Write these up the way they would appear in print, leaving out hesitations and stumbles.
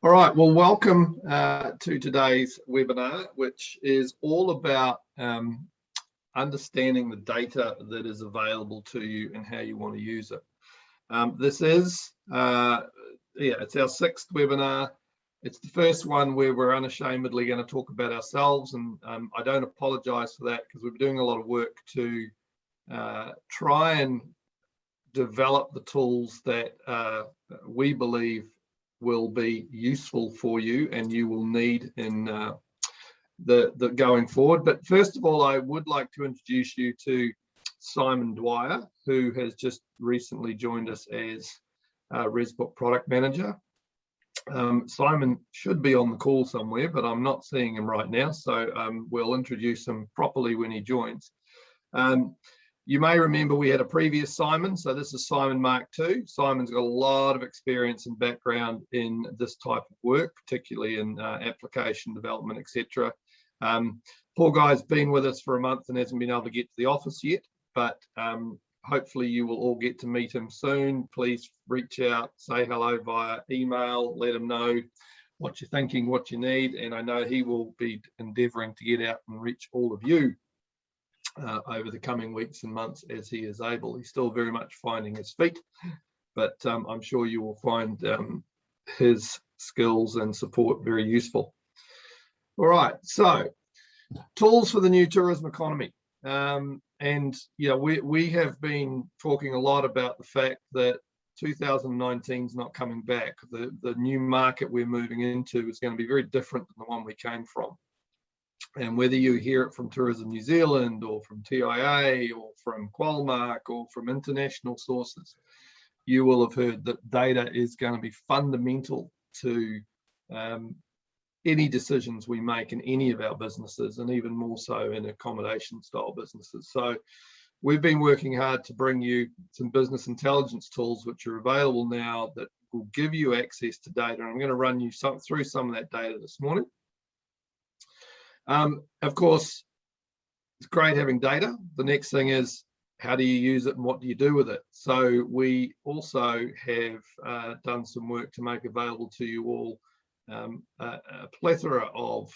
All right, well, welcome to today's webinar, which is all about understanding the data that is available to you and how you want to use it. This is, it's our sixth webinar. It's the first one where we're unashamedly going to talk about ourselves, and I don't apologize for that because we're doing a lot of work to try and develop the tools that we believe will be useful for you and you will need in the going forward. But first of all, I would like to introduce you to Simon Dwyer, who has just recently joined us as ResBook Product Manager. Simon should be on the call somewhere, but I'm not seeing him right now, so we'll introduce him properly when he joins. You may remember we had a previous Simon, so this is Simon Mark II. Simon's got a lot of experience and background in this type of work, particularly in application development, etc. Poor guy's been with us for a month and hasn't been able to get to the office yet, but hopefully you will all get to meet him soon. Please reach out, say hello via email, let him know what you're thinking, what you need, and I know he will be endeavouring to get out and reach all of you over the coming weeks and months as he is able. He's still very much finding his feet, but I'm sure you will find his skills and support very useful. All right, so tools for the new tourism economy. And we have been talking a lot about the fact that 2019 is not coming back. The new market we're moving into is going to be very different than the one we came from. And whether you hear it from Tourism New Zealand or from TIA or from Qualmark or from international sources, you will have heard that data is going to be fundamental to any decisions we make in any of our businesses, and even more so in accommodation style businesses. So we've been working hard to bring you some business intelligence tools which are available now that will give you access to data. And I'm going to run you through some of that data this morning. Of course, it's great having data. The next thing is, how do you use it and what do you do with it? So we also have done some work to make available to you all a plethora of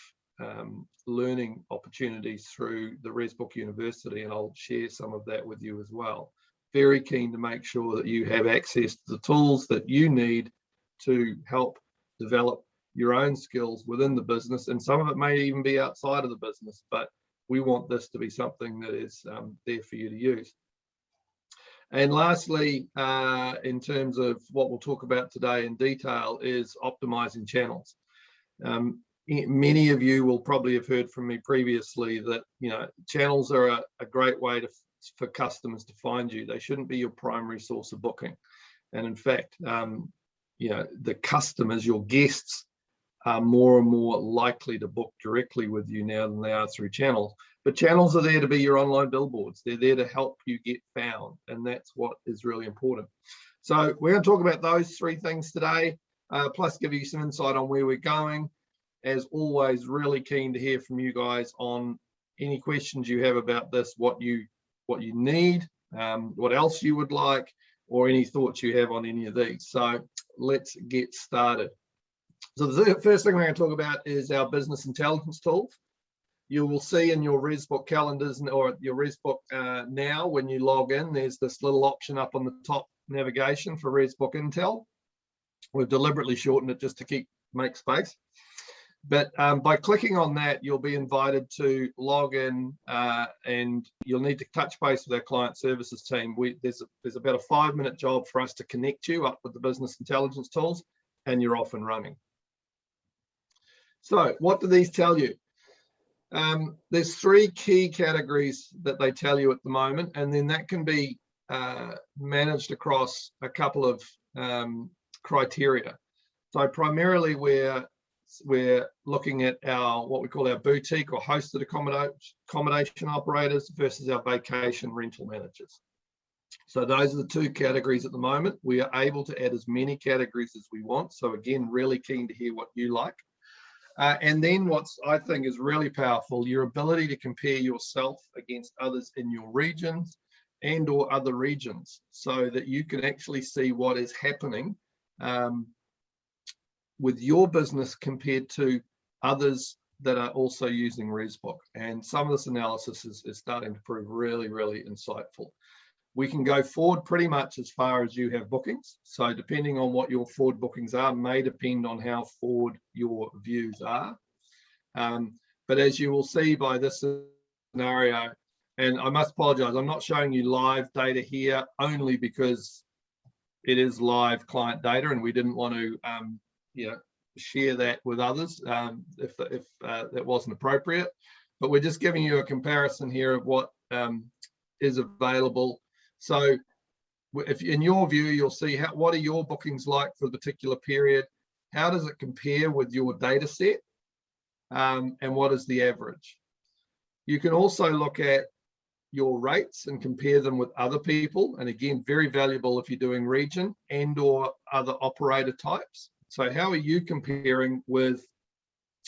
learning opportunities through the ResBook University, and I'll share some of that with you as well. Very keen to make sure that you have access to the tools that you need to help develop your own skills within the business, and some of it may even be outside of the business, but we want this to be something that is there for you to use. And lastly, in terms of what we'll talk about today in detail, is optimizing channels. Many of you will probably have heard from me previously that channels are a great way for customers to find you. They shouldn't be your primary source of booking, and in fact, the customers, your guests, are more and more likely to book directly with you now than they are through channels. But channels are there to be your online billboards. They're there to help you get found, and that's what is really important. So we're going to talk about those three things today, plus give you some insight on where we're going. As always, really keen to hear from you guys on any questions you have about this, what you need, what else you would like, or any thoughts you have on any of these. So let's get started. So the first thing we're going to talk about is our business intelligence tools. You will see in your ResBook calendars or your ResBook now, when you log in, there's this little option up on the top navigation for ResBook Intel. We've deliberately shortened it just to make space. But by clicking on that, you'll be invited to log in and you'll need to touch base with our client services team. There's about a 5-minute job for us to connect you up with the business intelligence tools, and you're off and running. So what do these tell you? There's 3 key categories that they tell you at the moment, and then that can be managed across a couple of criteria. So primarily we're looking at what we call our boutique or hosted accommodation operators versus our vacation rental managers. So those are the 2 categories at the moment. We are able to add as many categories as we want. So again, really keen to hear what you like. And then what's I think is really powerful, your ability to compare yourself against others in your regions and or other regions, so that you can actually see what is happening with your business compared to others that are also using ResBook. And some of this analysis is starting to prove really, really insightful. We can go forward pretty much as far as you have bookings. So depending on what your forward bookings are may depend on how forward your views are. But as you will see by this scenario, and I must apologize, I'm not showing you live data here only because it is live client data and we didn't want to share that with others if that wasn't appropriate. But we're just giving you a comparison here of what is available. So if in your view, you'll see what are your bookings like for a particular period? How does it compare with your data set? And what is the average? You can also look at your rates and compare them with other people. And again, very valuable if you're doing region and or other operator types. So how are you comparing with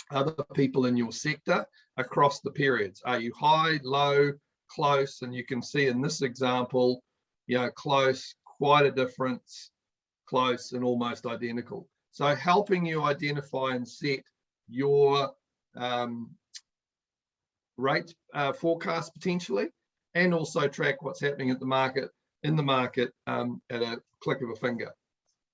other people in your sector across the periods? Are you high, low, close? And you can see in this example, close, quite a difference, close, and almost identical. So helping you identify and set your rate forecast potentially, and also track what's happening in the market at a click of a finger.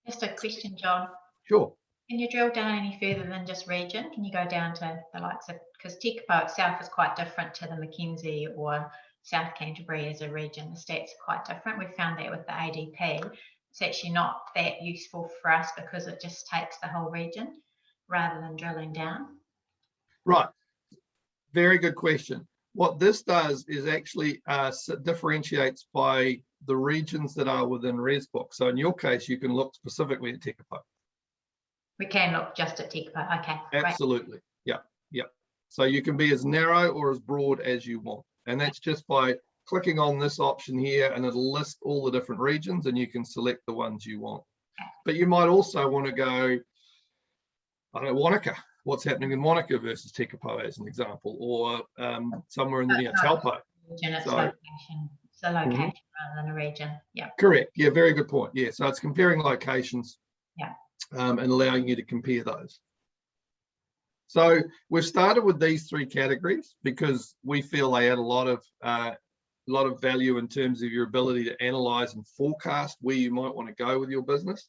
Just a question, John. Sure. Can you drill down any further than just region? Can you go down to the likes of, because Tekapo itself is quite different to the Mackenzie or South Canterbury as a region. The stats are quite different. We found that with the ADP. It's actually not that useful for us because it just takes the whole region rather than drilling down. Right. Very good question. What this does is actually differentiates by the regions that are within ResBook. So in your case, you can look specifically at Tekapo. We can look just at Tekapo. Okay. Absolutely. Great. Yeah. Yeah. So you can be as narrow or as broad as you want. And that's just by clicking on this option here, and it'll list all the different regions and you can select the ones you want. But you might also want to go, I don't know, Wanaka. What's happening in Wanaka versus Tekapo as an example, or somewhere in the Taupo. It's location. It's a location rather than a region. Yeah. Correct. Yeah, very good point. Yeah, so it's comparing locations. Yeah. And allowing you to compare those. So we've started with these three categories because we feel they add a lot of value in terms of your ability to analyze and forecast where you might want to go with your business.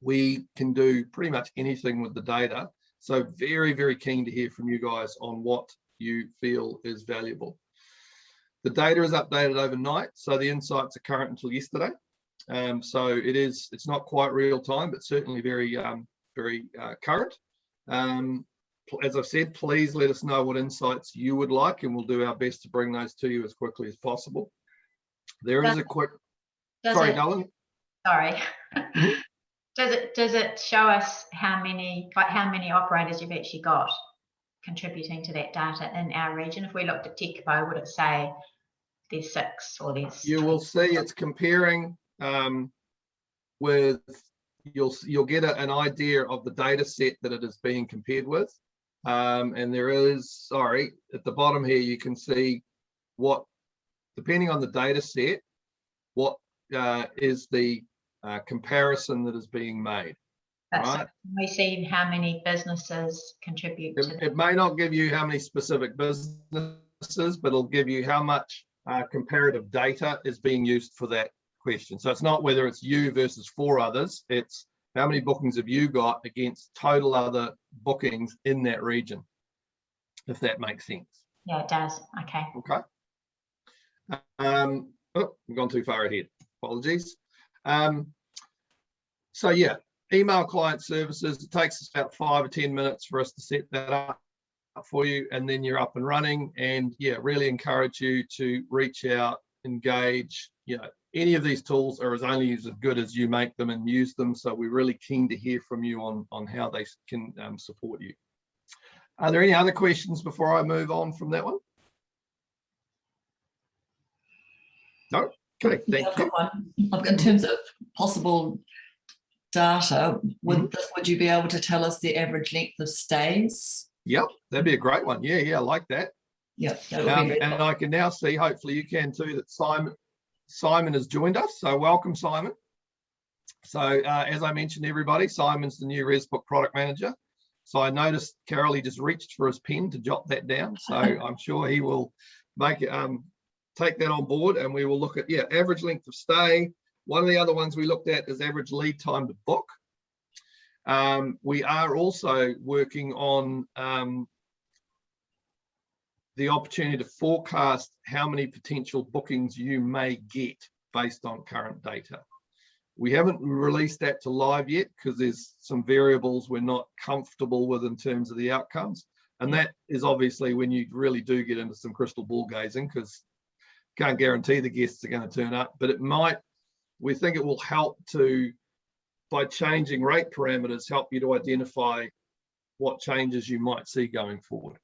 We can do pretty much anything with the data. So very, very keen to hear from you guys on what you feel is valuable. The data is updated overnight, so the insights are current until yesterday. So it's not quite real time, but certainly very current. As I've said, please let us know what insights you would like, and we'll do our best to bring those to you as quickly as possible. There is a quick. Sorry, Dylan. Sorry. Does it show us how many operators you've actually got contributing to that data in our region? If we looked at Tekapo, would it say there's 6 or there's? You will see it's comparing with. You'll get an idea of the data set that it is being compared with, and there is at the bottom here you can see what, depending on the data set, what is the comparison that is being made. Right? We see how many businesses contribute to that. It may not give you how many specific businesses, but it'll give you how much comparative data is being used for that question. So it's not whether it's you versus 4 others, it's how many bookings have you got against total other bookings in that region, if that makes sense. Yeah, it does. Okay. We've gone too far ahead. Apologies. So yeah, email client services, it takes us about 5 or 10 minutes for us to set that up for you, and then you're up and running. And yeah, really encourage you to reach out, engage. Any of these tools are only as good as you make them and use them. So we're really keen to hear from you on how they can support you. Are there any other questions before I move on from that one? No? Okay, thank you. In terms of possible data, would you be able to tell us the average length of stays? Yep, that'd be a great one. Yeah, I like that. Yeah, that would be and I can now see, hopefully you can too, that Simon has joined us. So welcome, Simon. So as I mentioned, everybody, Simon's the new ResBook product manager. So I noticed Carol, he just reached for his pen to jot that down. So I'm sure he will make it, take that on board, and we will look at, average length of stay. One of the other ones we looked at is average lead time to book. We are also working on the opportunity to forecast how many potential bookings you may get based on current data. We haven't released that to live yet because there's some variables we're not comfortable with in terms of the outcomes. And that is obviously when you really do get into some crystal ball gazing, because can't guarantee the guests are going to turn up, but it might, we think it will help to, by changing rate parameters, help you to identify what changes you might see going forward.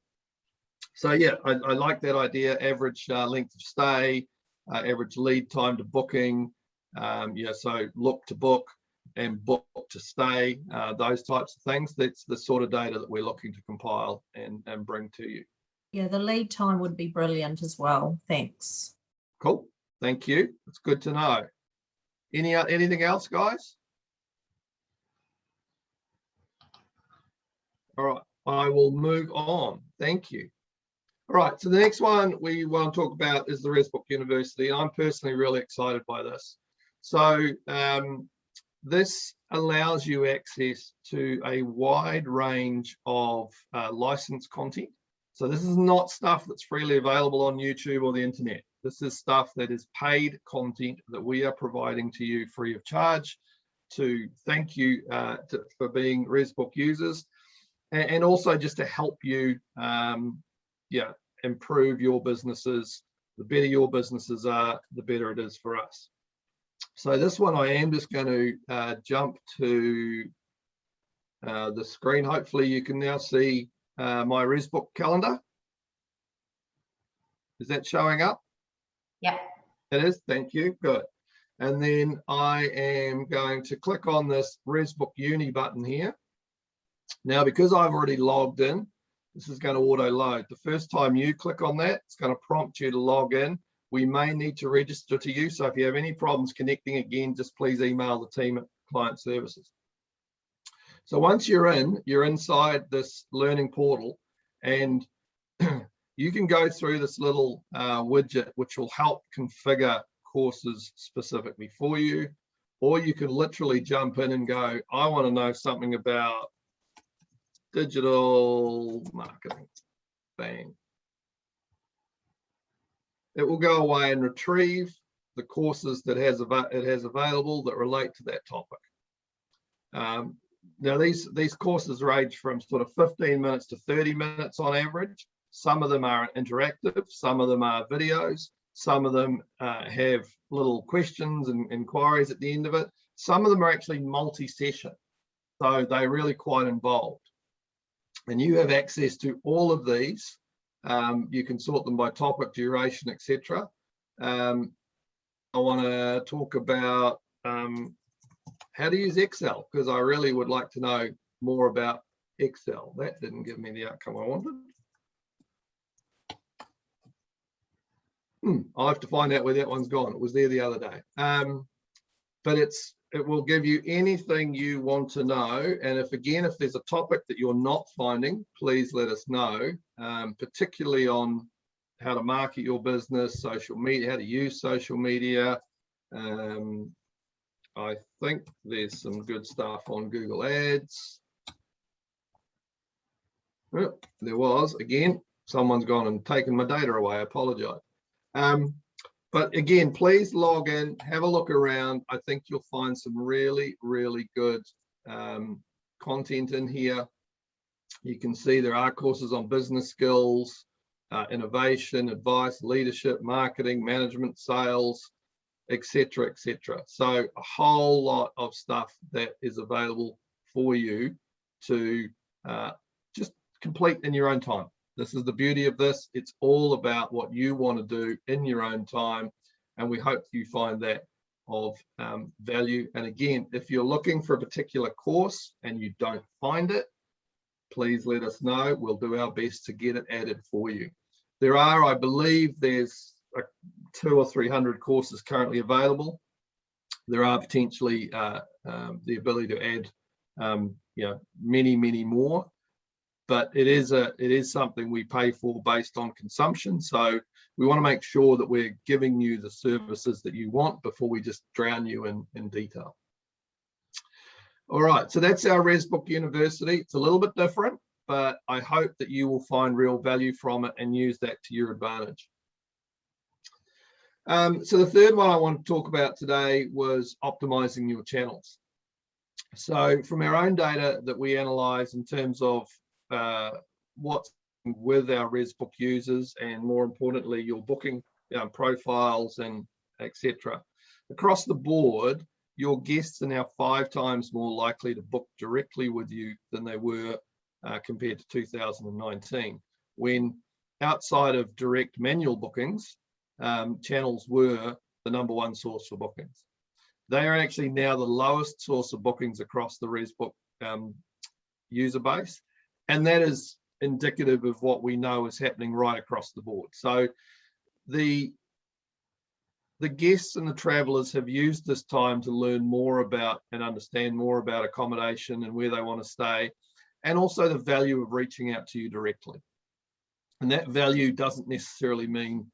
So yeah, I like that idea. Average length of stay, average lead time to booking, so look to book and book to stay, those types of things. That's the sort of data that we're looking to compile and bring to you. Yeah, the lead time would be brilliant as well. Thanks. Cool. Thank you. It's good to know. Anything else, guys? All right, I will move on. Thank you. All right, so the next one we want to talk about is the ResBook University. I'm personally really excited by this. So this allows you access to a wide range of licensed content. So this is not stuff that's freely available on YouTube or the internet. This is stuff that is paid content that we are providing to you free of charge to thank you for being ResBook users, and also just to help you improve your businesses. The better your businesses are, the better it is for us. So this one, I am just going to jump to the screen. Hopefully you can now see my ResBook calendar. Is that showing up? Yeah. It is, thank you, good. And then I am going to click on this ResBook Uni button here. Now, because I've already logged in, this is going to auto load. The first time you click on that, it's going to prompt you to log in. We may need to register to you. So if you have any problems connecting again, just please email the team at Client Services. So once you're in, you're inside this learning portal, and you can go through this little widget, which will help configure courses specifically for you, or you can literally jump in and go, I want to know something about digital marketing. Bang. It will go away and retrieve the courses that it has available that relate to that topic. Now these courses range from sort of 15 minutes to 30 minutes on average. Some of them are interactive, some of them are videos, some of them have little questions and inquiries at the end of it. Some of them are actually multi-session, so they're really quite involved. And you have access to all of these. You can sort them by topic, duration, etc. I want to talk about how to use Excel, because I really would like to know more about Excel. That didn't give me the outcome I wanted. I'll have to find out where that one's gone. It was there the other day. But it will give you anything you want to know. And if there's a topic that you're not finding, please let us know, particularly on how to market your business, social media, how to use social media. I think there's some good stuff on Google Ads. Oh, there was, again, someone's gone and taken my data away. I apologize. But again, please log in, have a look around. I think you'll find some really, really good content in here. You can see there are courses on business skills, innovation, advice, leadership, marketing, management, sales, etc., etc. So a whole lot of stuff that is available for you to just complete in your own time. This is the beauty of this. It's all about what you want to do in your own time, and we hope you find that of value. And again, if you're looking for a particular course and you don't find it, please let us know. We'll do our best to get it added for you. There are, I believe, there's 200 or 300 courses currently available. There are potentially the ability to add many more, but it is something we pay for based on consumption. So we want to make sure that we're giving you the services that you want before we just drown you in detail. All right, so that's our ResBook University. It's a little bit different, but I hope that you will find real value from it and use that to your advantage. So the third one I want to talk about today was optimizing your channels. So from our own data that we analyze in terms of what's with our ResBook users, and more importantly, your booking profiles and etc. Across the board, your guests are now 5 times more likely to book directly with you than they were compared to 2019, when outside of direct manual bookings, channels were the #1 source for bookings. They are actually now the lowest source of bookings across the ResBook user base, and that is indicative of what we know is happening right across the board. So the guests and the travelers have used this time to learn more about and understand more about accommodation and where they want to stay, and also the value of reaching out to you directly. And that value doesn't necessarily mean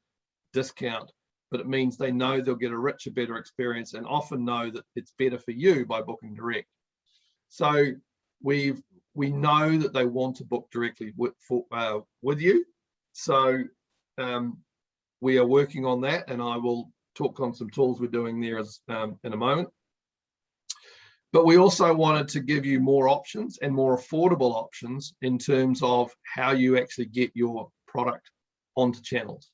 discount, but it means they know they'll get a richer, better experience, and often know that it's better for you by booking direct. So we know that they want to book directly with you. So we are working on that, and I will talk on some tools we're doing there in a moment. But we also wanted to give you more options and more affordable options in terms of how you actually get your product onto channels.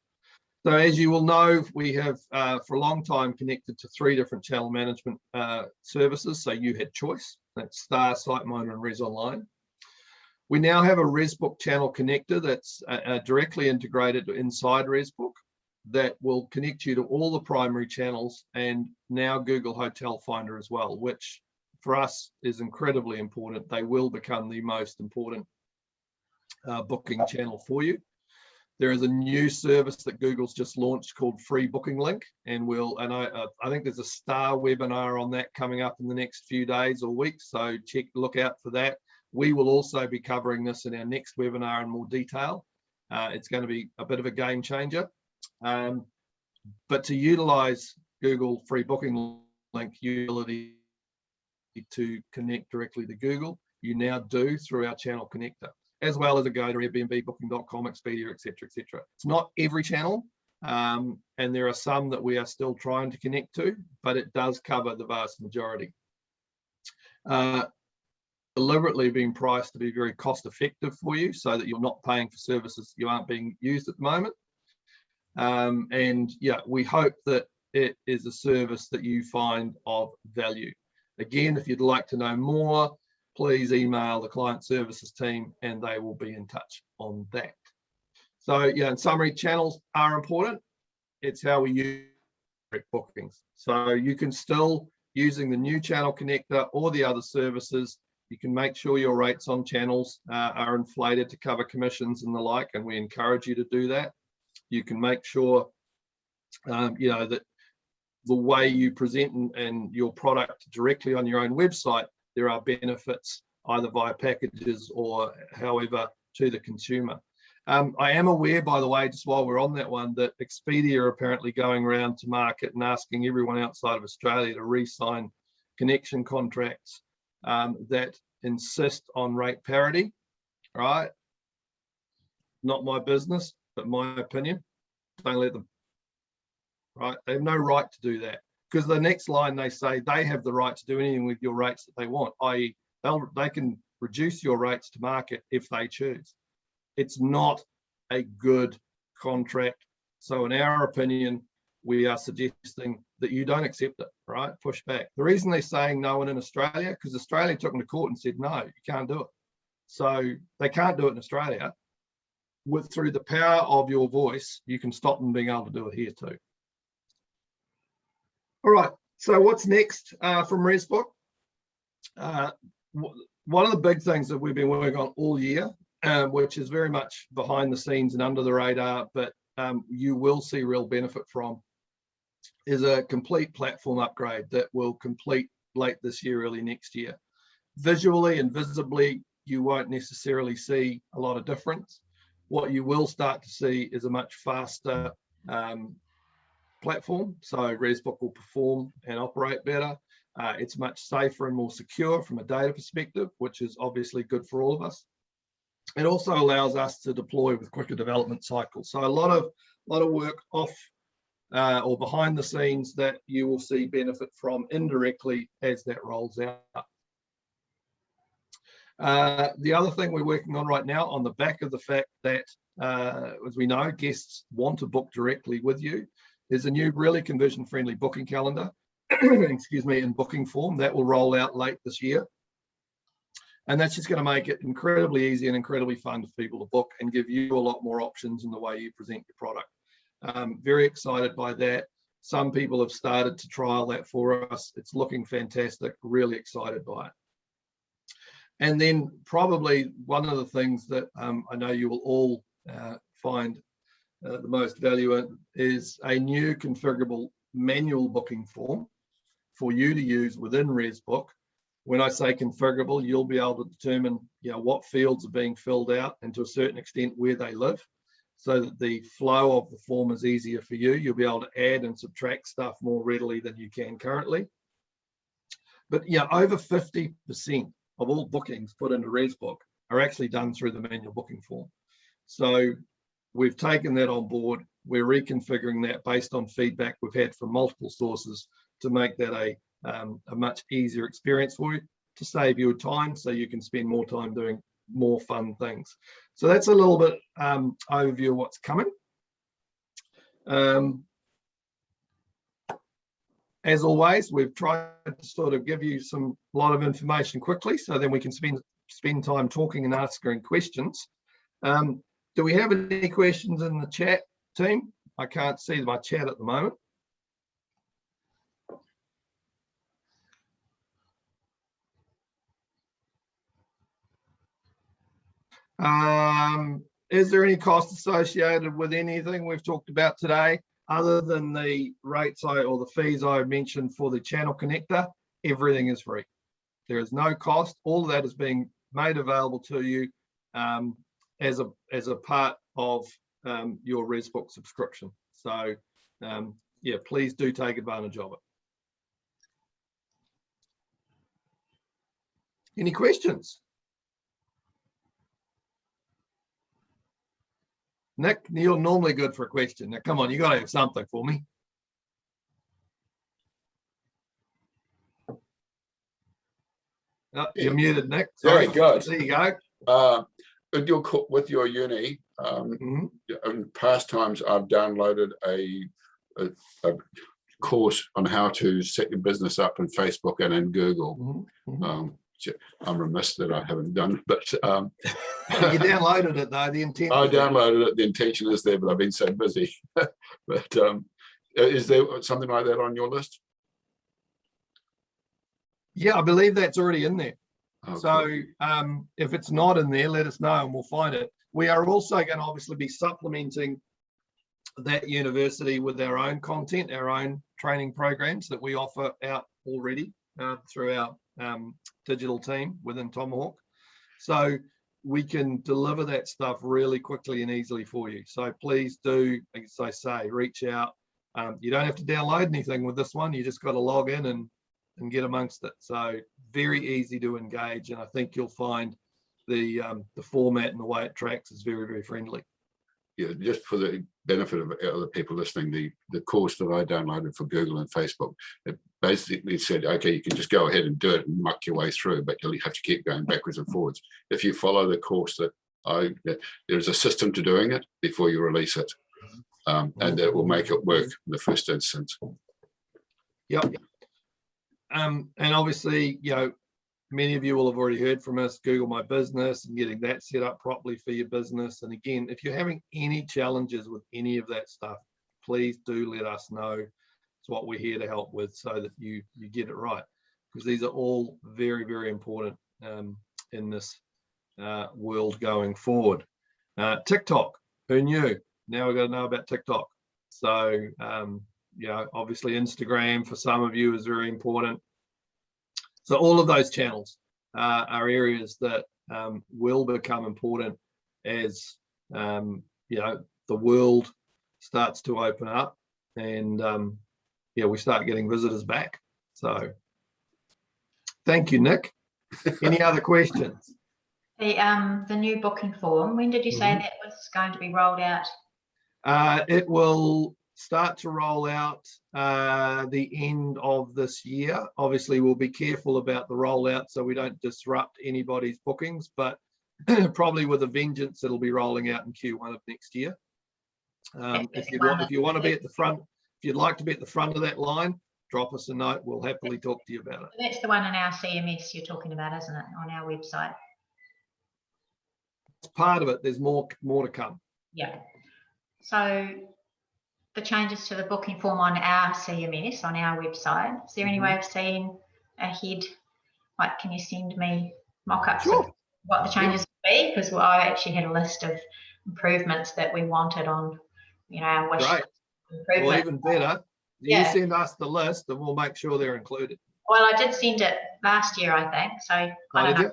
So as you will know, we have for a long time connected to 3 different channel management services. So you had choice, that's Star, SiteMinder, and Res Online. We now have a ResBook channel connector that's directly integrated inside ResBook that will connect you to all the primary channels, and now Google Hotel Finder as well, which for us is incredibly important. They will become the most important booking channel for you. There is a new service that Google's just launched called Free Booking Link, and I think there's a Star webinar on that coming up in the next few days or weeks, so look out for that. We will also be covering this in our next webinar in more detail. It's going to be a bit of a game changer. But to utilize Google Free Booking Link, ability to connect directly to Google, you now do through our channel connector, as well as a go to Airbnb, Booking.com, Expedia, etc., etc. It's not every channel, and there are some that we are still trying to connect to, but it does cover the vast majority. Deliberately being priced to be very cost effective for you, so that you're not paying for services you aren't being used at the moment. And yeah, we hope that it is a service that you find of value. Again, if you'd like to know more, please email the client services team and they will be in touch on that. So yeah, in summary, channels are important. It's how we use direct bookings. So you can still, using the new channel connector or the other services, you can make sure your rates on channels are inflated to cover commissions and the like, and we encourage you to do that. You can make sure that the way you present and your product directly on your own website, there are benefits either via packages or however to the consumer. I am aware, by the way, just while we're on that one, that Expedia are apparently going around to market and asking everyone outside of Australia to re-sign connection contracts that insist on rate parity, right? Not my business, but my opinion. Don't let them, right? They have no right to do that, because the next line they say they have the right to do anything with your rates that they want, i.e. they can reduce your rates to market if they choose. It's not a good contract. So in our opinion, we are suggesting that you don't accept it, right? Push back. The reason they're saying no one in Australia, because Australia took them to court and said, no, you can't do it. So they can't do it in Australia. Through the power of your voice, you can stop them being able to do it here too. All right, so what's next from ResBook? One of the big things that we've been working on all year, which is very much behind the scenes and under the radar, but you will see real benefit from, is a complete platform upgrade that will complete late this year, early next year. Visually and visibly, you won't necessarily see a lot of difference. What you will start to see is a much faster platform. So ResBook will perform and operate better. It's much safer and more secure from a data perspective, which is obviously good for all of us. It also allows us to deploy with quicker development cycles. So a lot of work off or behind the scenes that you will see benefit from indirectly as that rolls out. The other thing we're working on right now, on the back of the fact that, as we know, guests want to book directly with you, is a new really conversion-friendly booking calendar, excuse me, in booking form that will roll out late this year. And that's just going to make it incredibly easy and incredibly fun for people to book and give you a lot more options in the way you present your product. Very excited by that. Some people have started to trial that for us. It's looking fantastic, really excited by it. And then probably one of the things that I know you will all find the most value in is a new configurable manual booking form for you to use within ResBook. When I say configurable, you'll be able to determine, what fields are being filled out and to a certain extent where they live, so that the flow of the form is easier for you. You'll be able to add and subtract stuff more readily than you can currently. But over 50% of all bookings put into ResBook are actually done through the manual booking form. So we've taken that on board. We're reconfiguring that based on feedback we've had from multiple sources to make that a much easier experience for you, to save you time so you can spend more time doing more fun things. So that's a little bit overview of what's coming. As always, we've tried to sort of give you a lot of information quickly, so then we can spend time talking and answering questions. Do we have any questions in the chat, team? I can't see my chat at the moment. Is there any cost associated with anything we've talked about today, other than the rates or the fees I mentioned for the channel connector? Everything is free. There is no cost. All of that is being made available to you as a part of your ResBook subscription. So yeah, please do take advantage of it. Any questions? Nick, you're normally good for a question. Now, come on, you got to have something for me. Oh, you're muted, Nick. There he goes. There you go. With your uni, in past times, I've downloaded a course on how to set your business up in Facebook and in Google. I'm remiss that I haven't done it, but you downloaded it though. The intent. I downloaded it. The intention is there, but I've been so busy. But is there something like that on your list? Yeah, I believe that's already in there. Oh, so cool. If it's not in there, let us know and we'll find it. We are also going to obviously be supplementing that university with our own content, our own training programs that we offer out already through our digital team within Tomahawk. So we can deliver that stuff really quickly and easily for you. So please do, as I say, reach out. You don't have to download anything with this one. You just got to log in and get amongst it. So very easy to engage. And I think you'll find the format and the way it tracks is very, very friendly. Yeah, just for the benefit of other people listening, the course that I downloaded for Google and Facebook, it basically said, okay, you can just go ahead and do it and muck your way through, but you'll have to keep going backwards and forwards. If you follow the course there's a system to doing it before you release it, and it will make it work in the first instance. Yep. And obviously, many of you will have already heard from us, Google My Business and getting that set up properly for your business. And again, if you're having any challenges with any of that stuff, please do let us know. It's what we're here to help with so that you get it right, because these are all very, very important in this world going forward. TikTok, who knew? Now we've got to know about TikTok. So, obviously Instagram for some of you is very important. So all of those channels are areas that will become important as the world starts to open up, and we start getting visitors back. So thank you, Nick. Any other questions? The new booking form, when did you say that was going to be rolled out? It will start to roll out the end of this year. Obviously, we'll be careful about the rollout so we don't disrupt anybody's bookings, but probably with a vengeance, it'll be rolling out in Q1 of next year. If you want to be at the front, if you'd like to be at the front of that line, drop us a note. We'll happily talk to you about it. That's the one in our CMS you're talking about, isn't it? On our website. It's part of it. There's more to come. Yeah. So the changes to the booking form on our CMS, on our website, is there any way of seeing ahead? Like, can you send me mock-ups of what the changes will be? Because I actually had a list of improvements that we wanted on, our wish list improvement. Well, even better, you send us the list and we'll make sure they're included. Well, I did send it last year, I think. So I don't know.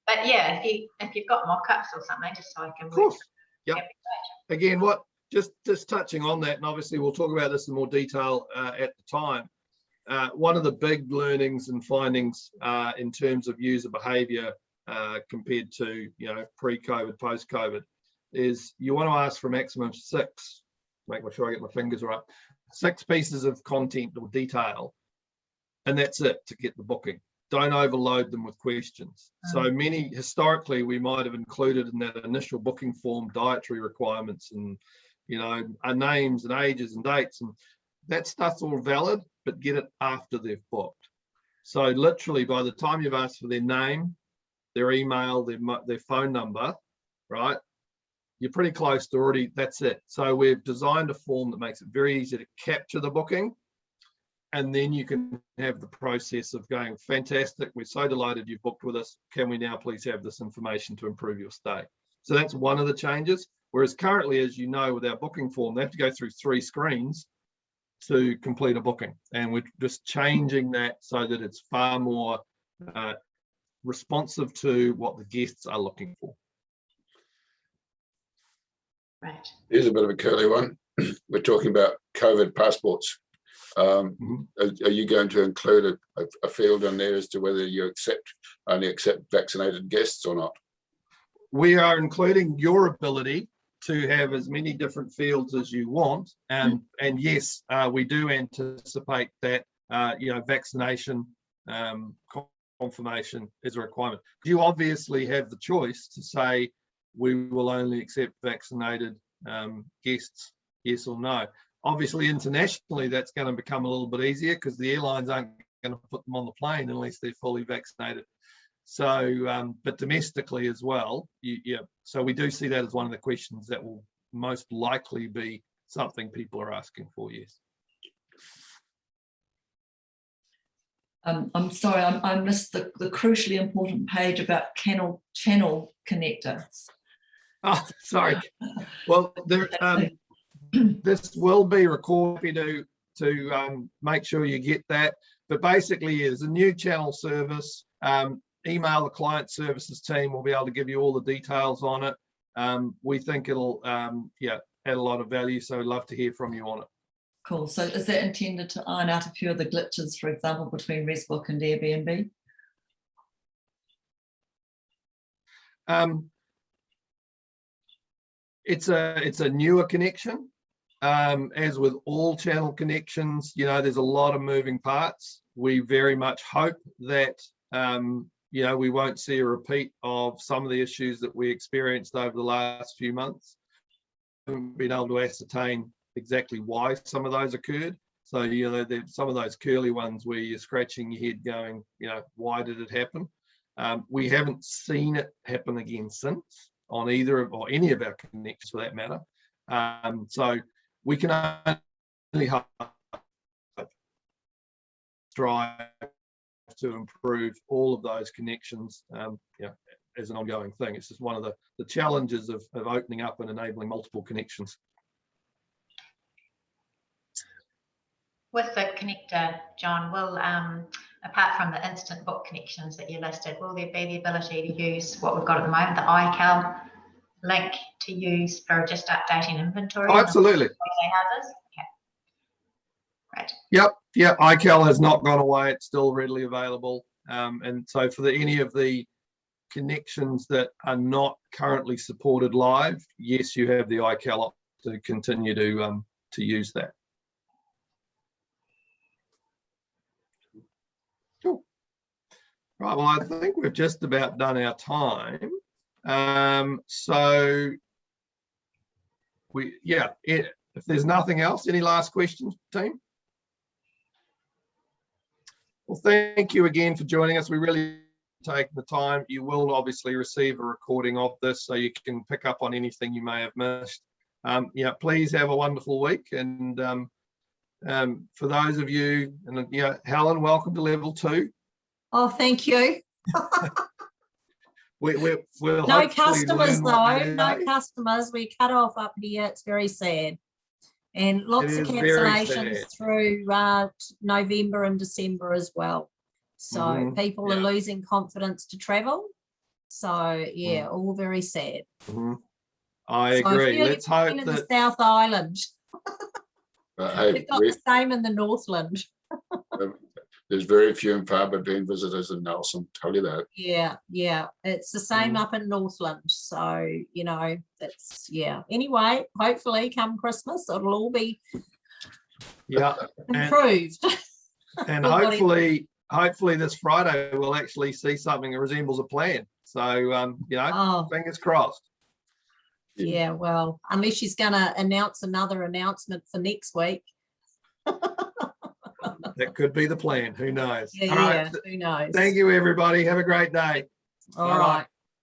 But yeah, if you've got mock-ups or something, just so I can. Of course. Yeah. Again, just touching on that, and obviously we'll talk about this in more detail at the time. One of the big learnings and findings in terms of user behaviour compared to pre-COVID, post-COVID, is you want to ask for a maximum of 6. Make sure I get my fingers right. 6 pieces of content or detail, and that's it to get the booking. Don't overload them with questions. So many, historically, we might have included in that initial booking form dietary requirements and our names and ages and dates, and that stuff's all valid, but get it after they've booked. So literally, by the time you've asked for their name, their email, their phone number, right, you're pretty close to already, that's it. So we've designed a form that makes it very easy to capture the booking, and then you can have the process of going, fantastic, we're so delighted you've booked with us. Can we now please have this information to improve your stay? So that's one of the changes. Whereas currently, as you know, with our booking form, they have to go through 3 screens to complete a booking. And we're just changing that so that it's far more responsive to what the guests are looking for. Right. Here's a bit of a curly one. We're talking about COVID passports. Are you going to include a field in there as to whether you only accept vaccinated guests or not? We are including your ability to have as many different fields as you want, and yes, we do anticipate that vaccination confirmation is a requirement. You obviously have the choice to say we will only accept vaccinated guests, yes or no. Obviously, internationally, that's going to become a little bit easier because the airlines aren't going to put them on the plane unless they're fully vaccinated. So, but domestically as well, so we do see that as one of the questions that will most likely be something people are asking for, yes. I'm sorry, I missed the crucially important page about kennel channel connectors. Oh, sorry. Well, this will be recorded to make sure you get that. But basically, there's a new channel service. Email the client services team. We'll be able to give you all the details on it. We think it'll add a lot of value. So we'd love to hear from you on it. Cool. So is that intended to iron out a few of the glitches, for example, between ResBook and Airbnb? It's a newer connection. As with all channel connections, there's a lot of moving parts. We very much hope that we won't see a repeat of some of the issues that we experienced over the last few months. We haven't been able to ascertain exactly why some of those occurred. So, there's some of those curly ones where you're scratching your head going, why did it happen? We haven't seen it happen again since on either or any of our connections for that matter. So we can only hope strive to improve all of those connections as an ongoing thing. It's just one of the challenges of opening up and enabling multiple connections. With the connector, John, will apart from the instant book connections that you listed, will there be the ability to use what we've got at the moment, the iCal link to use for just updating inventory? Oh, absolutely. Houses? Okay. Right. Yep. iCal has not gone away. It's still readily available. And so for any of the connections that are not currently supported live, yes, you have the iCal option to continue to use that. Cool. Right. Well, I think we've just about done our time. So if there's nothing else, any last questions, team? Well, thank you again for joining us. We really take the time. You will obviously receive a recording of this so you can pick up on anything you may have missed. Please have a wonderful week. And for those of you, and Helen, welcome to level 2. Oh, thank you. We'll No customers though, no day. customers. We cut off up here. It's very sad. And lots of It is very cancellations sad. through November and December as well. So people are losing confidence to travel. So yeah, all very sad. I agree. Let's hope in that the South Island. Hey, We've got the same in the Northland. there's very few and far between visitors in Nelson, tell you that. Yeah, it's the same up in Northland. So that's anyway, hopefully come Christmas it'll all be improved. And hopefully this Friday we'll actually see something that resembles a plan. So fingers crossed. Yeah, well, unless she's going to announce another announcement for next week. That could be the plan. Who knows? Yeah, All right. who knows? Thank you, everybody. Have a great day. All Bye-bye. right.